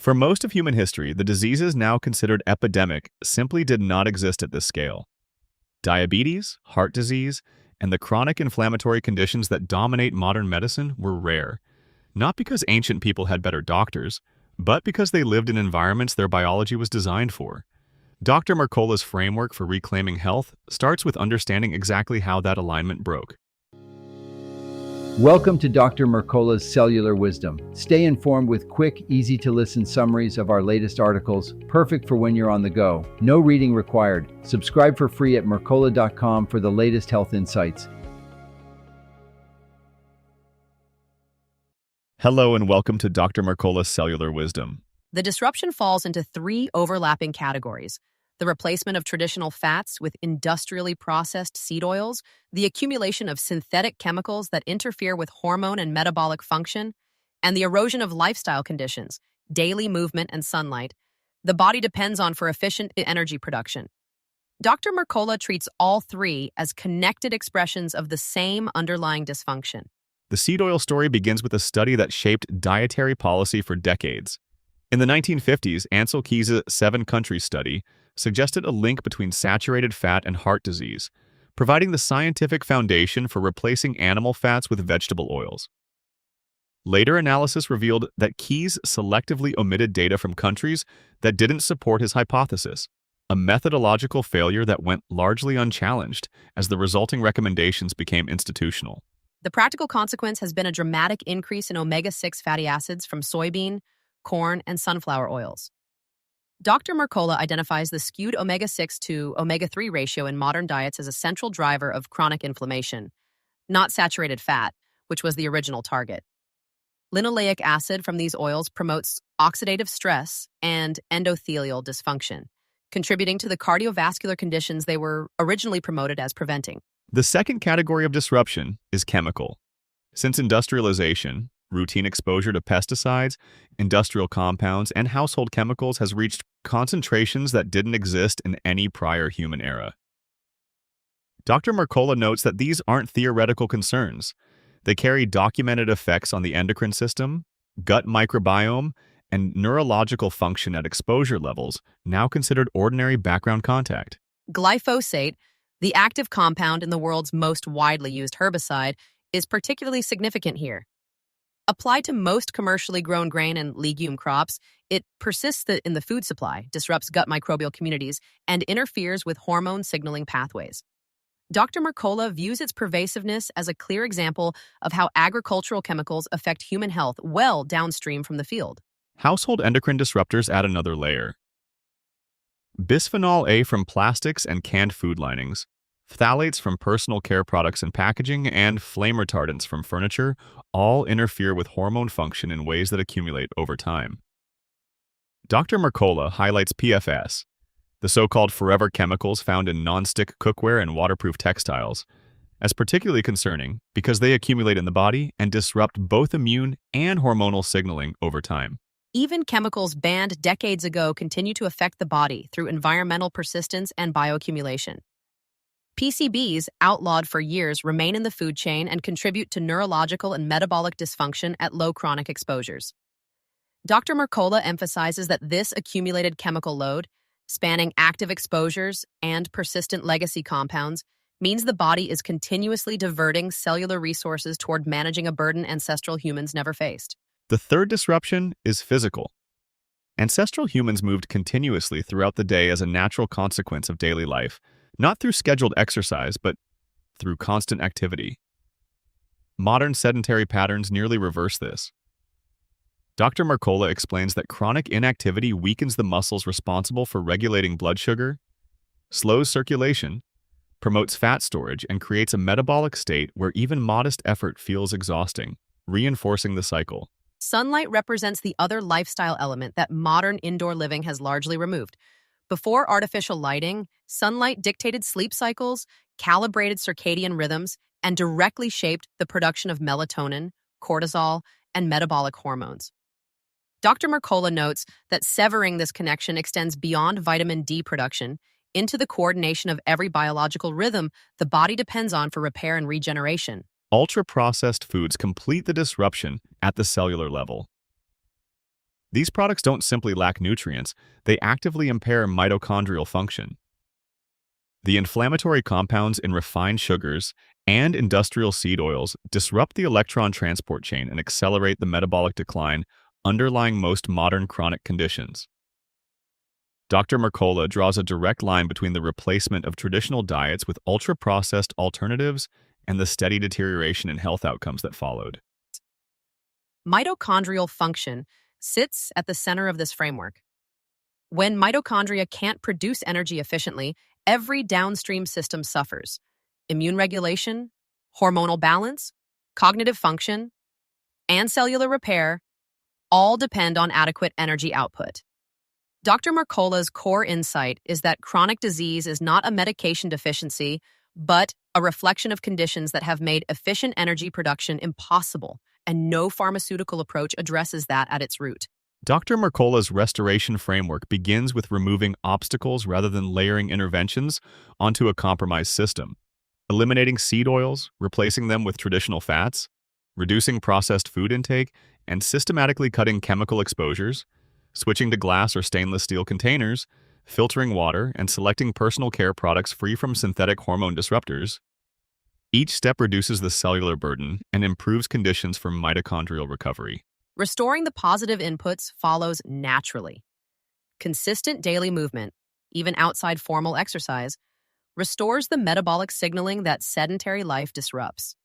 For most of human history, the diseases now considered epidemic simply did not exist at this scale. Diabetes, heart disease, and the chronic inflammatory conditions that dominate modern medicine were rare, not because ancient people had better doctors, but because they lived in environments their biology was designed for. Dr. Mercola's framework for reclaiming health starts with understanding exactly how that alignment broke. Welcome to Dr. Mercola's Cellular Wisdom. Stay informed with quick, easy-to-listen summaries of our latest articles, perfect for when you're on the go. No reading required. Subscribe for free at mercola.com for the latest health insights. Hello and welcome to Dr. Mercola's Cellular Wisdom. The disruption falls into three overlapping categories: the replacement of traditional fats with industrially processed seed oils, the accumulation of synthetic chemicals that interfere with hormone and metabolic function, and the erosion of lifestyle conditions, daily movement and sunlight, the body depends on for efficient energy production. Dr. Mercola treats all three as connected expressions of the same underlying dysfunction. The seed oil story begins with a study that shaped dietary policy for decades. In the 1950s, Ancel 7-country study suggested a link between saturated fat and heart disease, providing the scientific foundation for replacing animal fats with vegetable oils. Later analysis revealed that Keyes selectively omitted data from countries that didn't support his hypothesis, a methodological failure that went largely unchallenged as the resulting recommendations became institutional. The practical consequence has been a dramatic increase in omega-6 fatty acids from soybean, corn, and sunflower oils. Dr. Mercola identifies the skewed omega-6 to omega-3 ratio in modern diets as a central driver of chronic inflammation, not saturated fat, which was the original target. Linoleic acid from these oils promotes oxidative stress and endothelial dysfunction, contributing to the cardiovascular conditions they were originally promoted as preventing. The second category of disruption is chemical. Since industrialization, routine exposure to pesticides, industrial compounds, and household chemicals has reached concentrations that didn't exist in any prior human era. Dr. Mercola notes that these aren't theoretical concerns. They carry documented effects on the endocrine system, gut microbiome, and neurological function at exposure levels now considered ordinary background contact. Glyphosate, the active compound in the world's most widely used herbicide, is particularly significant here. Applied to most commercially grown grain and legume crops, it persists in the food supply, disrupts gut microbial communities, and interferes with hormone signaling pathways. Dr. Mercola views its pervasiveness as a clear example of how agricultural chemicals affect human health well downstream from the field. Household endocrine disruptors add another layer. Bisphenol A from plastics and canned food linings, phthalates from personal care products and packaging, and flame retardants from furniture all interfere with hormone function in ways that accumulate over time. Dr. Mercola highlights PFS, the so-called forever chemicals found in non-stick cookware and waterproof textiles, as particularly concerning because they accumulate in the body and disrupt both immune and hormonal signaling over time. Even chemicals banned decades ago continue to affect the body through environmental persistence and bioaccumulation. PCBs, outlawed for years, remain in the food chain and contribute to neurological and metabolic dysfunction at low chronic exposures. Dr. Mercola emphasizes that this accumulated chemical load, spanning active exposures and persistent legacy compounds, means the body is continuously diverting cellular resources toward managing a burden ancestral humans never faced. The third disruption is physical. Ancestral humans moved continuously throughout the day as a natural consequence of daily life, not through scheduled exercise, but through constant activity. Modern sedentary patterns nearly reverse this. Dr. Mercola explains that chronic inactivity weakens the muscles responsible for regulating blood sugar, slows circulation, promotes fat storage, and creates a metabolic state where even modest effort feels exhausting, reinforcing the cycle. Sunlight represents the other lifestyle element that modern indoor living has largely removed. Before artificial lighting, sunlight dictated sleep cycles, calibrated circadian rhythms, and directly shaped the production of melatonin, cortisol, and metabolic hormones. Dr. Mercola notes that severing this connection extends beyond vitamin D production into the coordination of every biological rhythm the body depends on for repair and regeneration. Ultra-processed foods complete the disruption at the cellular level. These products don't simply lack nutrients, they actively impair mitochondrial function. The inflammatory compounds in refined sugars and industrial seed oils disrupt the electron transport chain and accelerate the metabolic decline underlying most modern chronic conditions. Dr. Mercola draws a direct line between the replacement of traditional diets with ultra-processed alternatives and the steady deterioration in health outcomes that followed. Mitochondrial function sits at the center of this framework. When mitochondria can't produce energy efficiently, every downstream system suffers. Immune regulation, hormonal balance, cognitive function, and cellular repair all depend on adequate energy output. Dr. Mercola's core insight is that chronic disease is not a medication deficiency, but a reflection of conditions that have made efficient energy production impossible, and no pharmaceutical approach addresses that at its root. Dr. Mercola's restoration framework begins with removing obstacles rather than layering interventions onto a compromised system, eliminating seed oils, replacing them with traditional fats, reducing processed food intake, and systematically cutting chemical exposures, switching to glass or stainless steel containers, filtering water, and selecting personal care products free from synthetic hormone disruptors. Each step reduces the cellular burden and improves conditions for mitochondrial recovery. Restoring the positive inputs follows naturally. Consistent daily movement, even outside formal exercise, restores the metabolic signaling that sedentary life disrupts.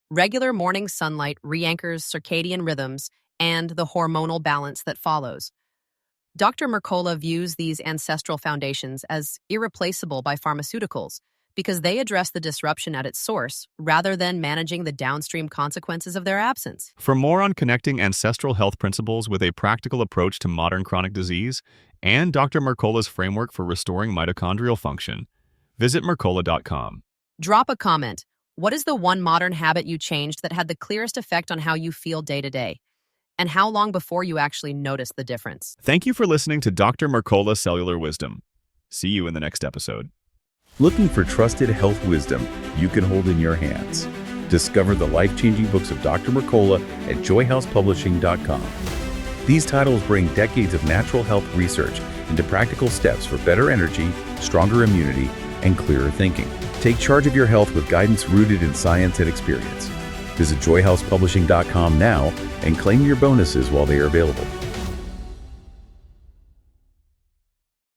Regular morning sunlight re-anchors circadian rhythms and the hormonal balance that follows. Dr. Mercola views these ancestral foundations as irreplaceable by pharmaceuticals because they address the disruption at its source rather than managing the downstream consequences of their absence. For more on connecting ancestral health principles with a practical approach to modern chronic disease and Dr. Mercola's framework for restoring mitochondrial function, visit Mercola.com. Drop a comment. What is the one modern habit you changed that had the clearest effect on how you feel day to day? And how long before you actually noticed the difference? Thank you for listening to Dr. Mercola Cellular Wisdom. See you in the next episode. Looking for trusted health wisdom you can hold in your hands? Discover the life-changing books of Dr. Mercola at joyhousepublishing.com. These titles bring decades of natural health research into practical steps for better energy, stronger immunity, and clearer thinking. Take charge of your health with guidance rooted in science and experience. Visit joyhousepublishing.com now and claim your bonuses while they are available.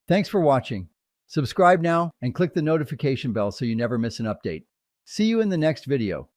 Thanks for watching. Subscribe now and click the notification bell so you never miss an update. See you in the next video.